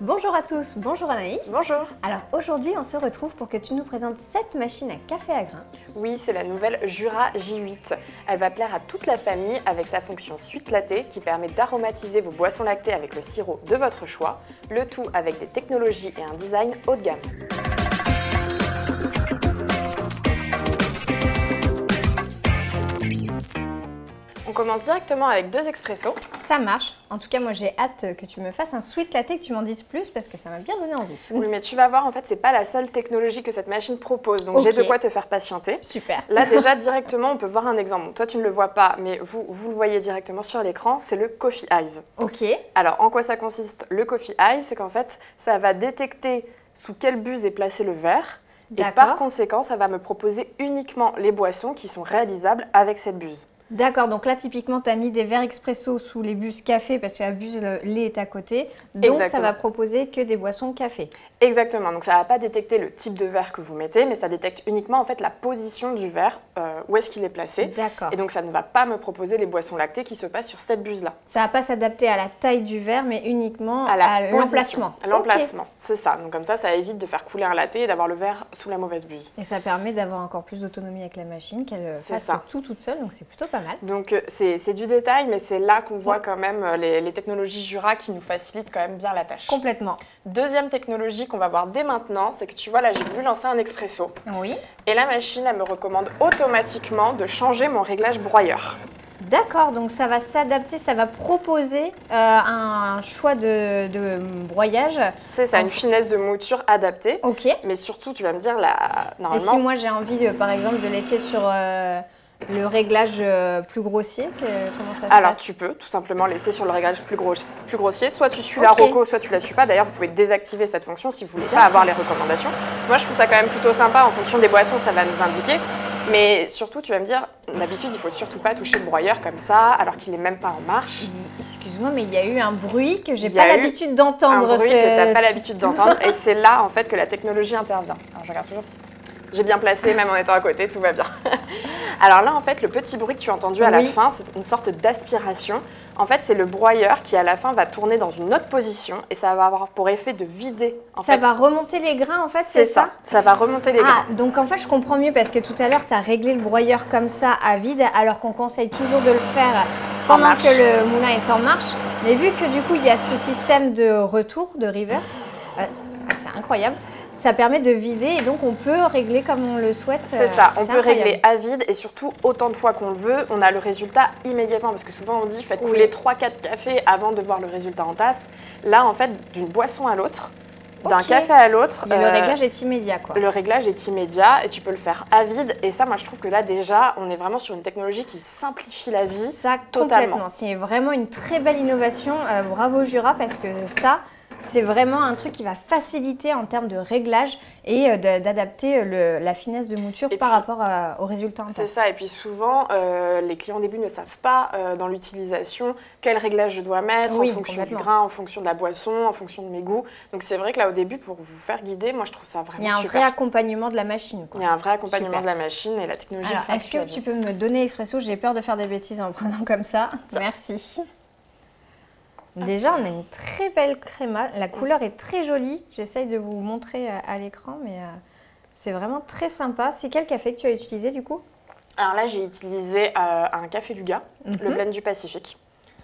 Bonjour à tous, bonjour Anaïs. Bonjour. Alors aujourd'hui on se retrouve pour que tu nous présentes cette machine à café à grains. Oui, c'est la nouvelle Jura J8. Elle va plaire à toute la famille avec sa fonction suite latte qui permet d'aromatiser vos boissons lactées avec le sirop de votre choix, le tout avec des technologies et un design haut de gamme. On commence directement avec 2 expressos. Ça marche, en tout cas moi j'ai hâte que tu me fasses un sweet latte, que tu m'en dises plus parce que ça m'a bien donné envie. Oui, mais tu vas voir, en fait, c'est pas la seule technologie que cette machine propose, donc Ok. j'ai de quoi te faire patienter. Super. Là, déjà, directement, on peut voir un exemple. Bon, toi, tu ne le vois pas, mais vous le voyez directement sur l'écran, c'est le Coffee Eyes. Ok, Alors, en quoi ça consiste le Coffee Eyes? C'est qu'en fait, ça va détecter sous quelle buse est placé le verre, et D'accord. par conséquent, ça va me proposer uniquement les boissons qui sont réalisables avec cette buse. d'accord, donc là typiquement tu as mis des verres expresso sous les buses café parce que la buse lait est à côté, donc ça Exactement. va proposer que des boissons café. Exactement, donc ça ne va pas détecter le type de verre que vous mettez, mais ça détecte uniquement en fait la position du verre, où est-ce qu'il est placé. D'accord. Et donc ça ne va pas me proposer les boissons lactées qui se passent sur cette buse-là. Ça va pas s'adapter à la taille du verre mais uniquement À la à position, l'emplacement. à l'emplacement, c'est ça. Donc comme ça évite de faire couler un latte et d'avoir le verre sous la mauvaise buse. Et ça permet d'avoir encore plus d'autonomie avec la machine, qu'elle C'est fasse ça. tout toute seule, donc c'est plutôt pas mal. Donc c'est du détail, mais c'est là qu'on voit quand même les technologies Jura qui nous facilitent quand même bien la tâche. Complètement. Deuxième technologie qu'on va voir dès maintenant, c'est que tu vois là j'ai voulu lancer un expresso. Oui. Et la machine elle me recommande automatiquement de changer mon réglage broyeur. D'accord, donc ça va s'adapter, ça va proposer un choix de broyage. C'est ça, une finesse de mouture adaptée. Ok. Mais surtout, tu vas me dire, là, Et normalement... si moi j'ai envie, par exemple, de laisser sur le réglage plus grossier, comment ça se Alors, passe? tu peux tout simplement laisser sur le réglage plus grossier. Soit tu suis la Ok. Roco, soit tu la suis pas. D'ailleurs, vous pouvez désactiver cette fonction si vous voulez pas avoir les recommandations. Moi, je trouve ça quand même plutôt sympa. En fonction des boissons, ça va nous indiquer. Mais surtout, tu vas me dire, d'habitude, il faut surtout pas toucher le broyeur comme ça, alors qu'il est même pas en marche. Excuse-moi, mais il y a eu un bruit que j'ai Il y a pas eu l'habitude d'entendre. Un bruit que tu n'as pas l'habitude d'entendre. Et c'est là, en fait, que la technologie intervient. Alors, je regarde toujours si j'ai bien placé, même en étant à côté, tout va bien. Alors là, en fait, le petit bruit que tu as entendu à la Oui. fin, c'est une sorte d'aspiration. En fait, c'est le broyeur qui, à la fin, va tourner dans une autre position et ça va avoir pour effet de vider. Ça va remonter les grains, en fait, c'est ça. Ça va remonter les grains. Ah, donc en fait, je comprends mieux parce que tout à l'heure, tu as réglé le broyeur comme ça à vide, alors qu'on conseille toujours de le faire pendant marche. que le moulin est en marche. Mais vu que du coup, il y a ce système de retour, de reverse, c'est incroyable. Ça permet de vider et donc on peut régler comme on le souhaite. C'est ça, on c'est peut incroyable. régler à vide et surtout autant de fois qu'on le veut, on a le résultat immédiatement parce que souvent on dit faites Oui. couler 3-4 cafés avant de voir le résultat en tasse. Là en fait d'une boisson à l'autre, d'un Ok. café à l'autre, Et le réglage est immédiat, quoi. le réglage est immédiat et tu peux le faire à vide et ça moi je trouve que là déjà on est vraiment sur une technologie qui simplifie la vie. Ça, totalement. complètement. C'est vraiment une très belle innovation. Bravo Jura, parce que ça, c'est vraiment un truc qui va faciliter en termes de réglage et d'adapter la finesse de mouture Et par puis, rapport au résultat en C'est tasse. ça, et puis souvent, les clients au début ne savent pas dans l'utilisation quel réglage je dois mettre Oui, en fonction du complètement. grain, en fonction de la boisson, en fonction de mes goûts. Donc c'est vrai que là au début, pour vous faire guider, moi je trouve ça Il vraiment y a un super. vrai accompagnement de la machine, quoi. Il y a un vrai accompagnement Super. de la machine et la technologie Alors, est-ce simplifie la que vie. tu peux me donner l'expresso? J'ai peur de faire des bêtises en le prenant comme ça. Merci. Déjà, on a une très belle créma. La couleur est très jolie. J'essaye de vous montrer à l'écran, mais c'est vraiment très sympa. C'est quel café que tu as utilisé du coup? Alors là, j'ai utilisé un café Luga, le blend du Pacifique.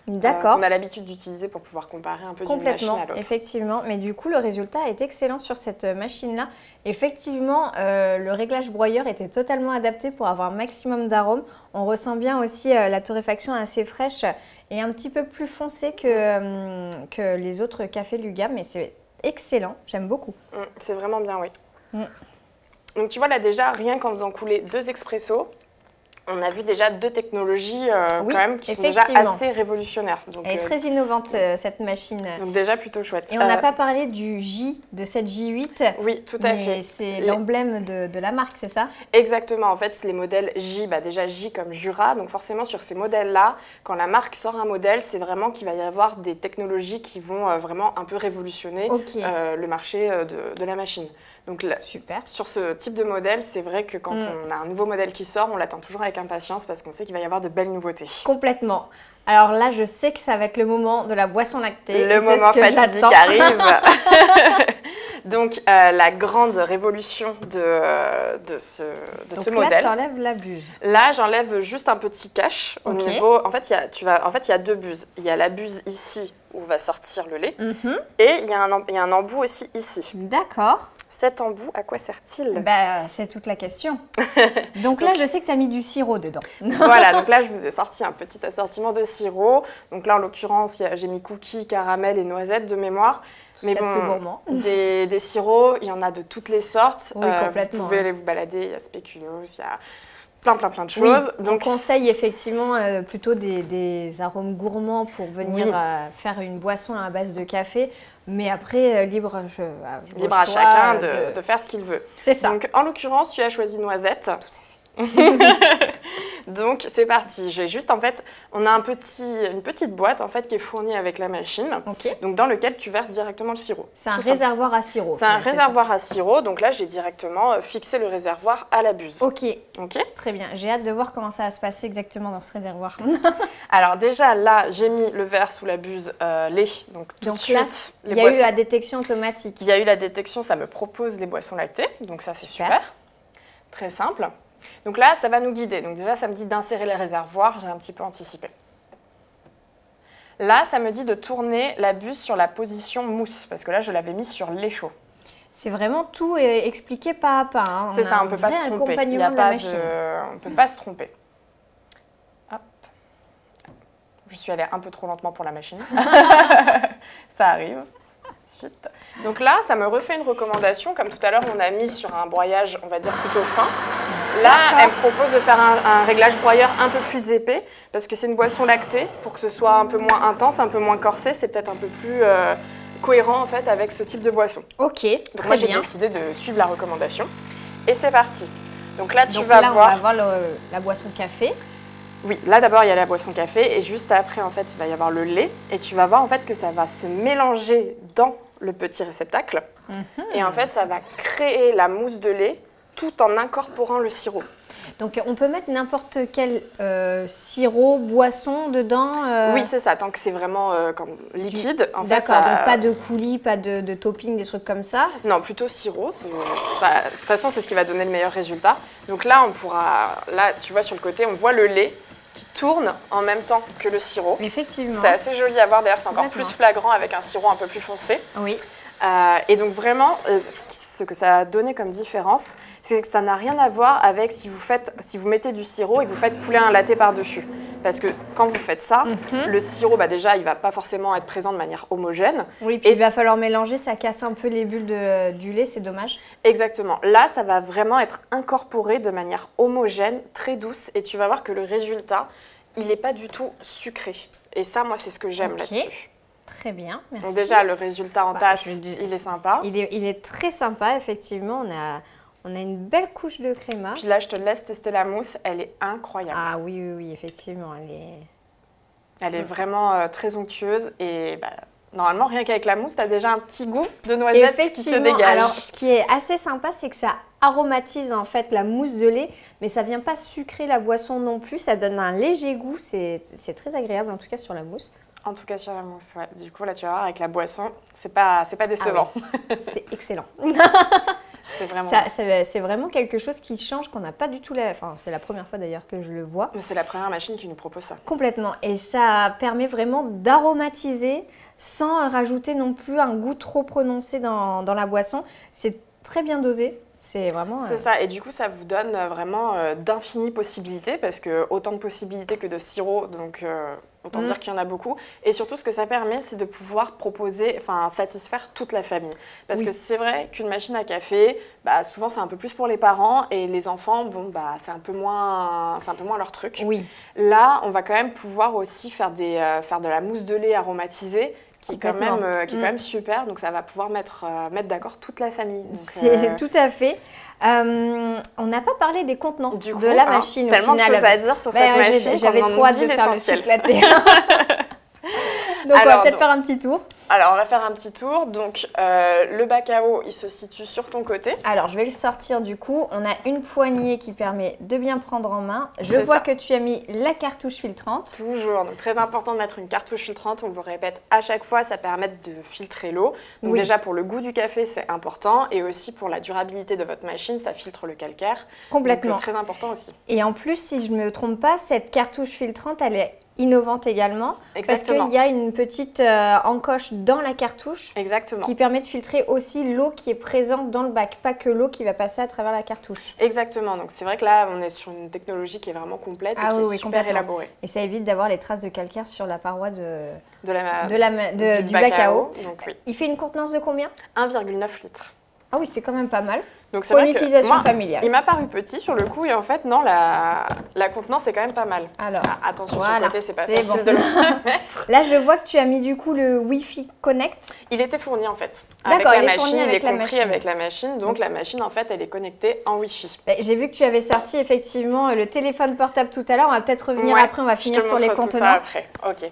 D'accord. On a l'habitude d'utiliser pour pouvoir comparer un peu d'une machine Complètement, à l'autre. effectivement. Mais du coup, le résultat est excellent sur cette machine-là. Effectivement, le réglage broyeur était totalement adapté pour avoir un maximum d'arômes. On ressent bien aussi la torréfaction assez fraîche et un petit peu plus foncée que les autres cafés Luga. Mais c'est excellent, j'aime beaucoup. C'est vraiment bien, oui. Mm. Donc tu vois là déjà, rien qu'en faisant couler 2 expressos, on a vu déjà 2 technologies Oui, quand même qui sont déjà effectivement. assez révolutionnaires. Donc, Elle est très innovante cette machine. donc déjà plutôt chouette. Et on n'a pas parlé du J, de cette J8. Oui, tout à mais fait. c'est l'emblème de la marque, c'est ça? Exactement, en fait c'est les modèles J, déjà J comme Jura, donc forcément sur ces modèles-là, quand la marque sort un modèle, c'est vraiment qu'il va y avoir des technologies qui vont vraiment un peu révolutionner Ok. le marché de la machine. Donc là, Super. sur ce type de modèle, c'est vrai que quand on a un nouveau modèle qui sort, on l'attend toujours avec impatience parce qu'on sait qu'il va y avoir de belles nouveautés. Complètement. Alors là, je sais que ça va être le moment de la boisson lactée. Le moment fatidique arrive. Donc, la grande révolution de ce modèle. Là, tu enlèves la buse. Là, j'enlève juste un petit cache au niveau. En fait, il y a deux buses. Il y a la buse ici où va sortir le lait. Et il y a un embout aussi ici. D'accord. Cet embout, à quoi sert-il? C'est toute la question. Donc là, je sais que tu as mis du sirop dedans. Voilà, donc là, je vous ai sorti un petit assortiment de sirop. Donc là, en l'occurrence, j'ai mis cookies, caramel et noisettes de mémoire. Mais bon, plus gourmand. Des sirops, il y en a de toutes les sortes. Oui, complètement. Vous pouvez aller vous balader, il y a spéculoos, il y a plein de choses. Oui, donc on conseille effectivement plutôt des arômes gourmands pour venir faire une boisson à base de café. Mais après, libre à chacun de faire ce qu'il veut. C'est ça. Donc en l'occurrence, tu as choisi noisette. Tout à fait. Donc c'est parti. J'ai juste en fait, on a une petite boîte en fait qui est fournie avec la machine. Donc dans lequel tu verses directement le sirop. C'est un réservoir à sirop. C'est un réservoir à sirop. Donc là j'ai directement fixé le réservoir à la buse. Ok. Très bien. J'ai hâte de voir comment ça va se passer exactement dans ce réservoir. Alors déjà là j'ai mis le verre sous la buse lait. Donc tout de suite là, il y a eu la détection automatique. Il y a eu la détection, ça me propose les boissons lactées. Donc ça c'est super. Très simple. Donc là, ça va nous guider. Donc déjà, ça me dit d'insérer les réservoirs. J'ai un petit peu anticipé. Là, ça me dit de tourner la buse sur la position mousse. Parce que là, je l'avais mis sur lait chaud. C'est vraiment tout expliqué pas à pas. Hein. C'est ça, on ne peut pas se tromper. On ne peut pas se tromper. Hop. Je suis allée un peu trop lentement pour la machine. Ça arrive. Ensuite. Donc là, ça me refait une recommandation. Comme tout à l'heure, on a mis sur un broyage, on va dire, plutôt fin. Là, elle me propose de faire un réglage broyeur un peu plus épais parce que c'est une boisson lactée. Pour que ce soit un peu moins intense, un peu moins corsé, c'est peut-être un peu plus cohérent en fait avec ce type de boisson. Ok, donc moi, j'ai décidé de suivre la recommandation. Et c'est parti. Donc là, on va voir la boisson café. Oui, là d'abord, il y a la boisson café et juste après, en fait, il va y avoir le lait. Et tu vas voir en fait que ça va se mélanger dans le petit réceptacle. Et en fait, ça va créer la mousse de lait tout en incorporant le sirop. Donc on peut mettre n'importe quel sirop, boisson dedans Oui, c'est ça, tant que c'est vraiment comme liquide. D'accord, donc pas de coulis, pas de topping, des trucs comme ça? Non, plutôt sirop. De toute façon, c'est ce qui va donner le meilleur résultat. Donc là, là, tu vois sur le côté, on voit le lait qui tourne en même temps que le sirop. Effectivement. C'est assez joli à voir, d'ailleurs, c'est encore plus flagrant avec un sirop un peu plus foncé. Oui. Et donc vraiment, ce que ça a donné comme différence, c'est que ça n'a rien à voir avec si vous mettez du sirop et que vous faites couler un latte par-dessus. Parce que quand vous faites ça, le sirop, déjà, il ne va pas forcément être présent de manière homogène. Oui, puis il va falloir mélanger, ça casse un peu les bulles du lait, c'est dommage. Exactement. Là, ça va vraiment être incorporé de manière homogène, très douce, et tu vas voir que le résultat, il n'est pas du tout sucré. Et ça, moi, c'est ce que j'aime là-dessus. Très bien, merci. Donc déjà, le résultat en tasse, il est sympa. Il est très sympa, effectivement. On a une belle couche de créma. Puis là, je te laisse tester la mousse. Elle est incroyable. Ah oui, effectivement. Elle est vraiment très onctueuse. Et normalement, rien qu'avec la mousse, tu as déjà un petit goût de noisette qui se dégage. Alors, ce qui est assez sympa, c'est que ça aromatise en fait la mousse de lait, mais ça ne vient pas sucrer la boisson non plus. Ça donne un léger goût. C'est très agréable, en tout cas, sur la mousse. En tout cas sur la mousse, ouais. Du coup, là, tu vas voir, avec la boisson, c'est pas décevant. Ah oui. C'est excellent. C'est vraiment quelque chose qui change, qu'on n'a pas du tout... Enfin, c'est la première fois d'ailleurs que je le vois. Mais c'est la première machine qui nous propose ça. Complètement. Et ça permet vraiment d'aromatiser sans rajouter non plus un goût trop prononcé dans la boisson. C'est très bien dosé. C'est vraiment... C'est ça, et du coup ça vous donne vraiment d'infinies possibilités, parce que autant de possibilités que de sirop, donc autant dire qu'il y en a beaucoup. Et surtout ce que ça permet, c'est de pouvoir satisfaire toute la famille. Parce que c'est vrai qu'une machine à café, souvent c'est un peu plus pour les parents, et les enfants, c'est un peu moins leur truc. Oui. Là, on va quand même pouvoir aussi faire de la mousse de lait aromatisée, qui est quand même super, donc ça va pouvoir mettre d'accord toute la famille. C'est tout à fait. On n'a pas parlé des contenants de la machine. Tellement de choses à dire sur cette machine. J'avais trop hâte de faire le sucre latte. Donc on va peut-être faire un petit tour. Alors, on va faire un petit tour. Donc, le bac à eau, il se situe sur ton côté. Alors, je vais le sortir du coup. On a une poignée qui permet de bien prendre en main. Je vois que tu as mis la cartouche filtrante. Toujours. Donc, très important de mettre une cartouche filtrante. On vous répète à chaque fois, ça permet de filtrer l'eau. Donc, déjà, pour le goût du café, c'est important. Et aussi, pour la durabilité de votre machine, ça filtre le calcaire. Complètement. Donc, très important aussi. Et en plus, si je ne me trompe pas, cette cartouche filtrante, elle est innovante également. Exactement. Parce qu'il y a une petite encoche dans la cartouche. Exactement. Qui permet de filtrer aussi l'eau qui est présente dans le bac, pas que l'eau qui va passer à travers la cartouche. Exactement. Donc c'est vrai que là, on est sur une technologie qui est vraiment complète et qui est super élaborée. Et ça évite d'avoir les traces de calcaire sur la paroi du bac à eau. Donc, oui. Il fait une contenance de combien? 1,9 litres. Ah oui, c'est quand même pas mal. Donc c'est pour vrai une utilisation que familiale. Il m'a paru petit sur le coup et en fait non, la contenance est quand même pas mal. Alors, attention sur le côté, c'est pas facile bon. de le mettre. Là, je vois que tu as mis du coup le Wi-Fi Connect. Il était fourni en fait. D'accord, il est compris avec la machine. Donc la machine en fait, elle est connectée en Wi-Fi. J'ai vu que tu avais sorti effectivement le téléphone portable tout à l'heure. On va peut-être revenir après, on va finir sur les contenants. Après, ok.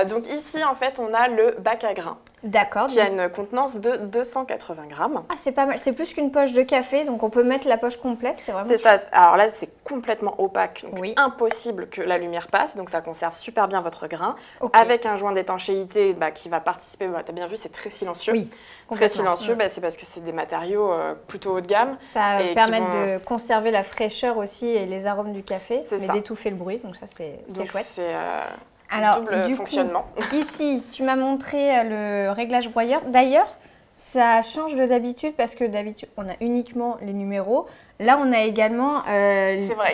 Donc ici en fait, on a le bac à grains. D'accord. Qui a une contenance de 280 grammes. Ah, c'est pas mal. C'est plus qu'une poche de café, donc on peut mettre la poche complète. C'est ça. Alors là, c'est complètement opaque. Donc impossible que la lumière passe. Donc ça conserve super bien votre grain. Avec un joint d'étanchéité qui va participer. Tu as bien vu, c'est très silencieux. Oui, très silencieux. C'est parce que c'est des matériaux plutôt haut de gamme. Ça permet de conserver la fraîcheur aussi et les arômes du café, mais d'étouffer le bruit. Donc ça, c'est chouette. Alors, double fonctionnement. Coup, ici, tu m'as montré le réglage broyeur. D'ailleurs, ça change de d'habitude parce que d'habitude, on a uniquement les numéros. Là, on a également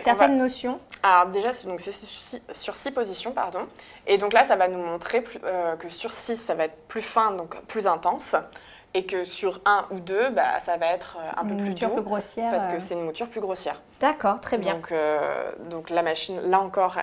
certaines notions. Alors déjà, c'est sur 6 positions, pardon. Et donc là, ça va nous montrer que sur 6, ça va être plus fin, donc plus intense. Et que sur 1 ou 2, ça va être un peu plus doux, plus grossière. Parce que c'est une mouture plus grossière. D'accord, très bien. Donc la machine, là encore,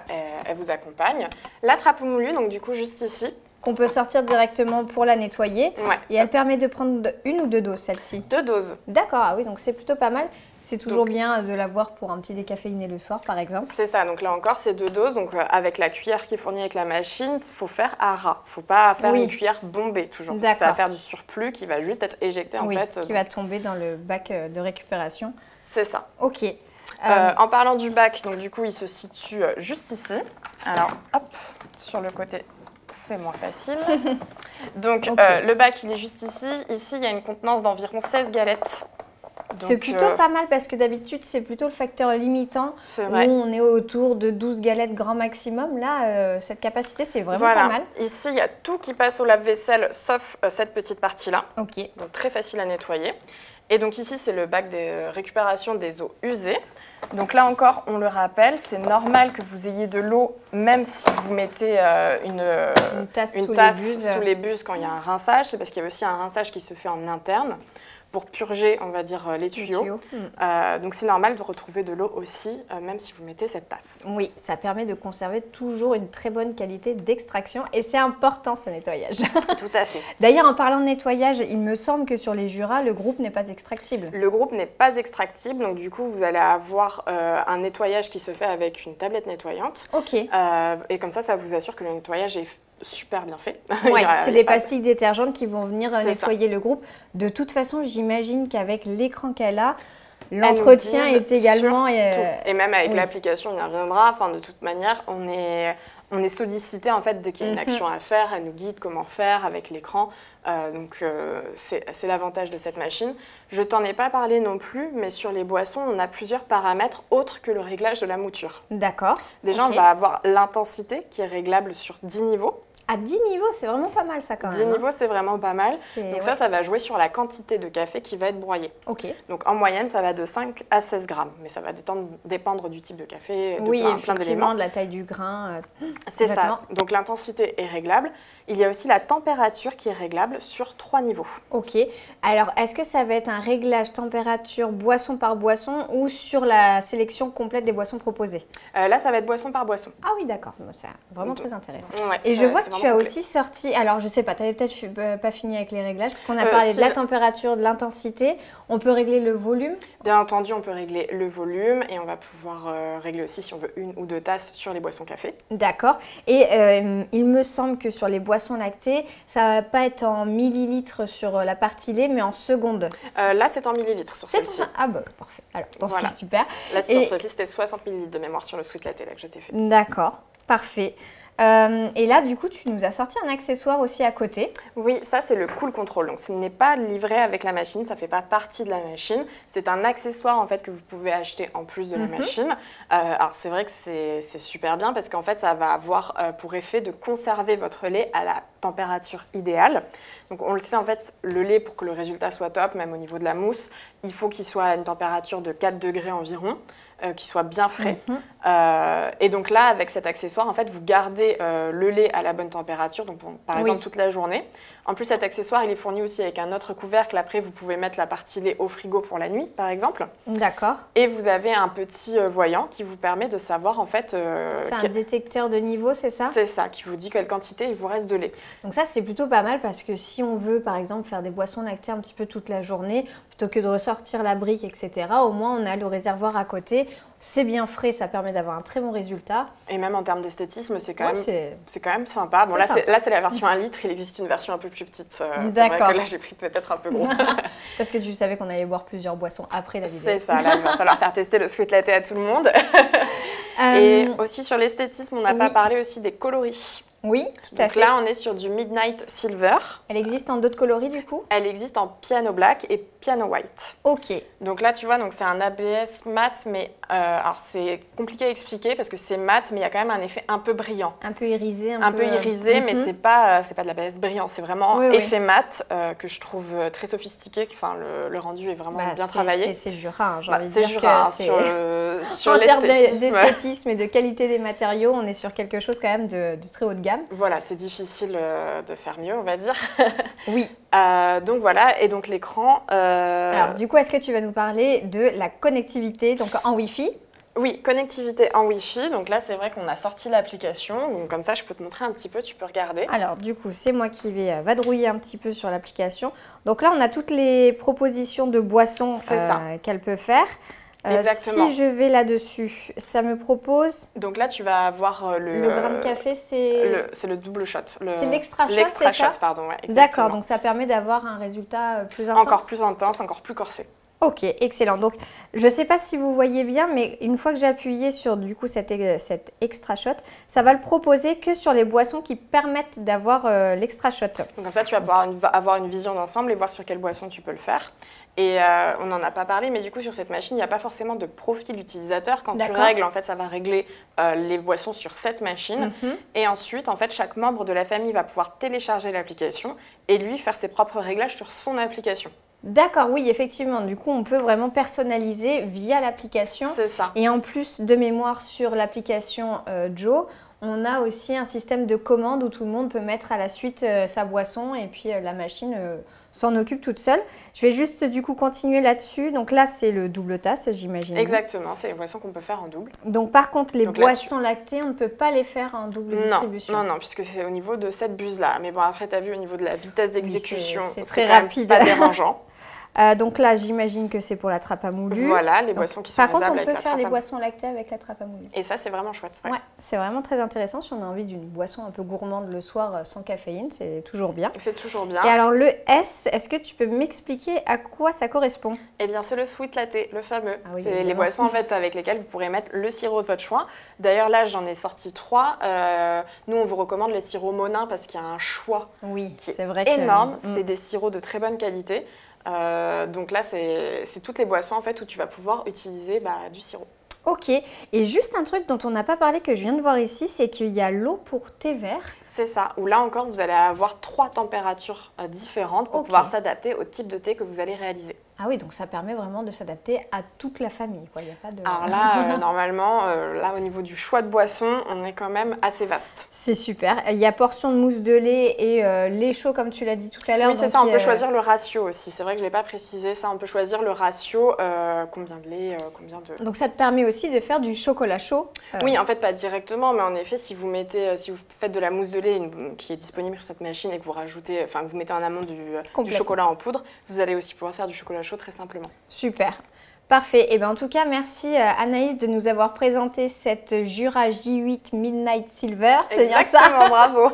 elle vous accompagne. La trappe moulue, donc du coup, juste ici. Qu'on peut sortir directement pour la nettoyer. Ouais. Et elle permet de prendre 1 ou 2 doses, celle-ci? 2 doses. D'accord, ah oui, donc c'est plutôt pas mal. C'est toujours bien de l'avoir pour un petit décaféiné le soir, par exemple. C'est ça, donc là encore, c'est 2 doses. Donc avec la cuillère qui est fournie avec la machine, il faut faire à ras. Il ne faut pas faire une cuillère bombée toujours. Parce que ça va faire du surplus qui va juste être éjecté en fait. Qui va tomber dans le bac de récupération. C'est ça. Ok. En parlant du bac, donc du coup, il se situe juste ici. Alors, hop, sur le côté, c'est moins facile. Donc le bac, il est juste ici. Ici, il y a une contenance d'environ 16 galettes. C'est plutôt pas mal parce que d'habitude, c'est plutôt le facteur limitant où on est autour de 12 galettes grand maximum. Là, cette capacité, c'est vraiment pas mal. Ici, il y a tout qui passe au lave-vaisselle sauf cette petite partie-là. Ok. Donc très facile à nettoyer. Et donc ici, c'est le bac de récupération des eaux usées. Donc là encore, on le rappelle, c'est normal que vous ayez de l'eau, même si vous mettez une tasse sous les buses quand il y a un rinçage. C'est parce qu'il y a aussi un rinçage qui se fait en interne pour purger, on va dire, les tuyaux. Donc c'est normal de retrouver de l'eau aussi, même si vous mettez cette tasse. Oui, ça permet de conserver toujours une très bonne qualité d'extraction et c'est important ce nettoyage. Tout à fait. D'ailleurs, en parlant de nettoyage, il me semble que sur les Jura, le groupe n'est pas extractible. Le groupe n'est pas extractible, donc du coup, vous allez avoir un nettoyage qui se fait avec une tablette nettoyante. Ok. Et comme ça vous assure que le nettoyage est super bien fait. Oui, c'est des pastilles détergentes qui vont venir nettoyer le groupe. De toute façon, j'imagine qu'avec l'écran qu'elle a, l'entretien est également... Et même avec l'application, on y reviendra. Enfin, de toute manière, on est sollicité en fait dès qu'il y a une action à faire. Elle nous guide comment faire avec l'écran. Donc c'est l'avantage de cette machine. Je t'en ai pas parlé non plus, mais sur les boissons, on a plusieurs paramètres autres que le réglage de la mouture. D'accord. Déjà, on va avoir l'intensité qui est réglable sur 10 niveaux. À 10 niveaux, c'est vraiment pas mal ça quand même. 10 niveaux, c'est vraiment pas mal. Donc ça va jouer sur la quantité de café qui va être broyé. Ok. Donc en moyenne, ça va de 5 à 16 grammes. Mais ça va dépendre du type de café, de plein d'éléments. De la taille du grain. C'est ça. Donc l'intensité est réglable. Il y a aussi la température qui est réglable sur 3 niveaux. Ok. Alors, est-ce que ça va être un réglage température boisson par boisson ou sur la sélection complète des boissons proposées? Là, ça va être boisson par boisson. Ah oui, d'accord. C'est vraiment très intéressant. Ouais, et je vois que tu as aussi sorti... Alors, je sais pas, tu n'avais peut-être pas fini avec les réglages parce qu'on a parlé de la température, de l'intensité. On peut régler le volume? Bien entendu, on peut régler le volume et on va pouvoir régler aussi si on veut 1 ou 2 tasses sur les boissons café. D'accord. Et il me semble que sur les boissons boisson lactée, ça va pas être en millilitres sur la partie lait, mais en secondes. Là, c'est en millilitres sur celle-ci. Ah bah parfait. Alors, dans Voilà. ce qui est super. Là, sur celle-ci, c'était 60 millilitres de mémoire sur le sweet latte là, que je t'ai fait. D'accord, parfait. Et là, du coup, tu nous as sorti un accessoire aussi à côté. Oui, ça c'est le Cool Control. Donc ce n'est pas livré avec la machine, ça ne fait pas partie de la machine. C'est un accessoire en fait que vous pouvez acheter en plus de la machine. Alors c'est vrai que c'est super bien parce qu'en fait ça va avoir pour effet de conserver votre lait à la température idéale. Donc on le sait en fait, le lait pour que le résultat soit top, même au niveau de la mousse, il faut qu'il soit à une température de 4 degrés environ. Qui soit bien frais. Et donc là, avec cet accessoire, en fait, vous gardez le lait à la bonne température, donc par exemple toute la journée. En plus, cet accessoire, il est fourni aussi avec un autre couvercle. Après, vous pouvez mettre la partie lait au frigo pour la nuit, par exemple. D'accord. Et vous avez un petit voyant qui vous permet de savoir, en fait... c'est un détecteur de niveau, c'est ça? C'est ça, qui vous dit quelle quantité il vous reste de lait. Donc ça, c'est plutôt pas mal parce que si on veut, par exemple, faire des boissons lactées un petit peu toute la journée, plutôt que de ressortir la brique, etc., au moins, on a le réservoir à côté. C'est bien frais, ça permet d'avoir un très bon résultat. Et même en termes d'esthétisme, c'est quand même sympa. Bon, là, c'est la version 1 litre. Il existe une version un peu plus petite. C'est vrai que là, j'ai pris peut-être un peu gros. Parce que tu savais qu'on allait boire plusieurs boissons après la vidéo. C'est ça, là, il va falloir faire tester le sweet latte à tout le monde. Et aussi sur l'esthétisme, on n'a pas parlé aussi des coloris. Oui, tout à fait. Donc là, on est sur du Midnight Silver. Elle existe en d'autres coloris du coup? Elle existe en piano black et piano white. Ok. Donc là, tu vois, c'est un ABS mat, mais alors c'est compliqué à expliquer parce que c'est mat, mais il y a quand même un effet un peu brillant. Un peu irisé. Un peu irisé, mais c'est pas de l'ABS brillant, c'est vraiment effet mat que je trouve très sophistiqué. Enfin, le rendu est vraiment bien travaillé. C'est Jura, hein, j'ai envie de dire Jura, sur en termes d'esthétisme et de qualité des matériaux, on est sur quelque chose quand même de très haut de gamme. Voilà, c'est difficile de faire mieux, on va dire. Oui. Donc voilà, et donc l'écran... Alors du coup, est-ce que tu vas nous parler de la connectivité, donc en Wi-Fi? Oui, connectivité en Wi-Fi. Donc là, c'est vrai qu'on a sorti l'application. Donc comme ça, je peux te montrer un petit peu, tu peux regarder. Alors du coup, c'est moi qui vais vadrouiller un petit peu sur l'application. Donc là, on a toutes les propositions de boissons qu'elle peut faire. Exactement. Si je vais là-dessus, ça me propose... Donc là, tu vas avoir le grain de café, c'est le double shot. C'est l'extra shot, l'extra c'est ça? shot, pardon. Ouais, d'accord, donc ça permet d'avoir un résultat plus intense. Encore plus intense, encore plus corsé. Ok, excellent. Donc, je ne sais pas si vous voyez bien, mais une fois que j'ai appuyé sur du coup cet extra shot, ça va le proposer que sur les boissons qui permettent d'avoir l'extra shot. Donc comme ça, tu vas pouvoir avoir une vision d'ensemble et voir sur quelle boisson tu peux le faire. Et on n'en a pas parlé, mais du coup, sur cette machine, il n'y a pas forcément de profil utilisateur. Quand tu règles, en fait, ça va régler les boissons sur cette machine. Et ensuite, en fait, chaque membre de la famille va pouvoir télécharger l'application et lui faire ses propres réglages sur son application. D'accord, oui, effectivement. Du coup, on peut vraiment personnaliser via l'application. C'est ça. Et en plus de mémoire sur l'application Joe, on a aussi un système de commande où tout le monde peut mettre à la suite sa boisson et puis la machine s'en occupe toute seule. Je vais juste du coup continuer là-dessus. Donc là, c'est le double tasse, j'imagine. Exactement, c'est les boissons qu'on peut faire en double. Donc par contre, les boissons lactées, on ne peut pas les faire en double distribution. Non, puisque c'est au niveau de cette buse-là. Mais bon, après, tu as vu, au niveau de la vitesse d'exécution, c'est très rapide. Pas dérangeant. Donc là, j'imagine que c'est pour la trappe à moulu. Voilà, les boissons qui sont réalisables avec la trappe à moulu. Par contre, on peut faire les boissons lactées avec la trappe à moulu. Et ça, c'est vraiment chouette. Ouais, c'est vraiment très intéressant. Si on a envie d'une boisson un peu gourmande le soir sans caféine, c'est toujours bien. C'est toujours bien. Et alors, le S, est-ce que tu peux m'expliquer à quoi ça correspond? Eh bien, c'est le sweet latte, le fameux. Ah oui, c'est les boissons en fait, avec lesquelles vous pourrez mettre le sirop de votre choix. D'ailleurs, là, j'en ai sorti 3. Nous, on vous recommande les sirops Monin parce qu'il y a un choix qui est vrai énorme. C'est des sirops de très bonne qualité. Donc là, c'est toutes les boissons en fait où tu vas pouvoir utiliser du sirop. Ok, et juste un truc dont on n'a pas parlé que je viens de voir ici, c'est qu'il y a l'eau pour thé vert. C'est ça, où là encore, vous allez avoir 3 températures différentes pour pouvoir s'adapter au type de thé que vous allez réaliser. Ah oui, donc ça permet vraiment de s'adapter à toute la famille, quoi. Il y a pas de... Alors là, normalement, là au niveau du choix de boisson, on est quand même assez vaste. C'est super. Il y a portion de mousse de lait et lait chaud, comme tu l'as dit tout à l'heure. Oui, c'est ça, on peut choisir le ratio aussi. C'est vrai que je ne l'ai pas précisé, ça, on peut choisir le ratio, combien de lait, combien de... Donc ça te permet aussi de faire du chocolat chaud. Oui, en fait, pas directement, mais en effet, si vous faites de la mousse de lait qui est disponible sur cette machine et que vous rajoutez, enfin, vous mettez en amont du chocolat en poudre, vous allez aussi pouvoir faire du chocolat chaud très simplement. Super. Parfait. Et bien en tout cas, merci Anaïs de nous avoir présenté cette Jura J8 Midnight Silver. C'est bien ça. Exactement, bravo.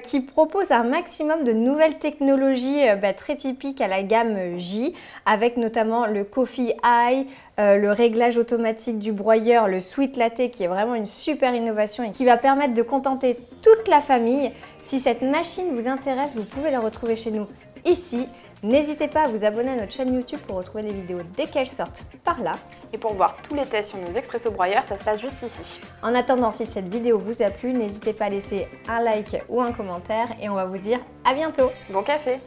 qui propose un maximum de nouvelles technologies très typiques à la gamme J, avec notamment le Coffee Eye, le réglage automatique du broyeur, le Sweet Latte qui est vraiment une super innovation et qui va permettre de contenter toute la famille. Si cette machine vous intéresse, vous pouvez la retrouver chez nous ici. N'hésitez pas à vous abonner à notre chaîne YouTube pour retrouver les vidéos dès qu'elles sortent par là. Et pour voir tous les tests sur nos expresso broyeurs, ça se passe juste ici. En attendant, si cette vidéo vous a plu, n'hésitez pas à laisser un like ou un commentaire et on va vous dire à bientôt. Bon café!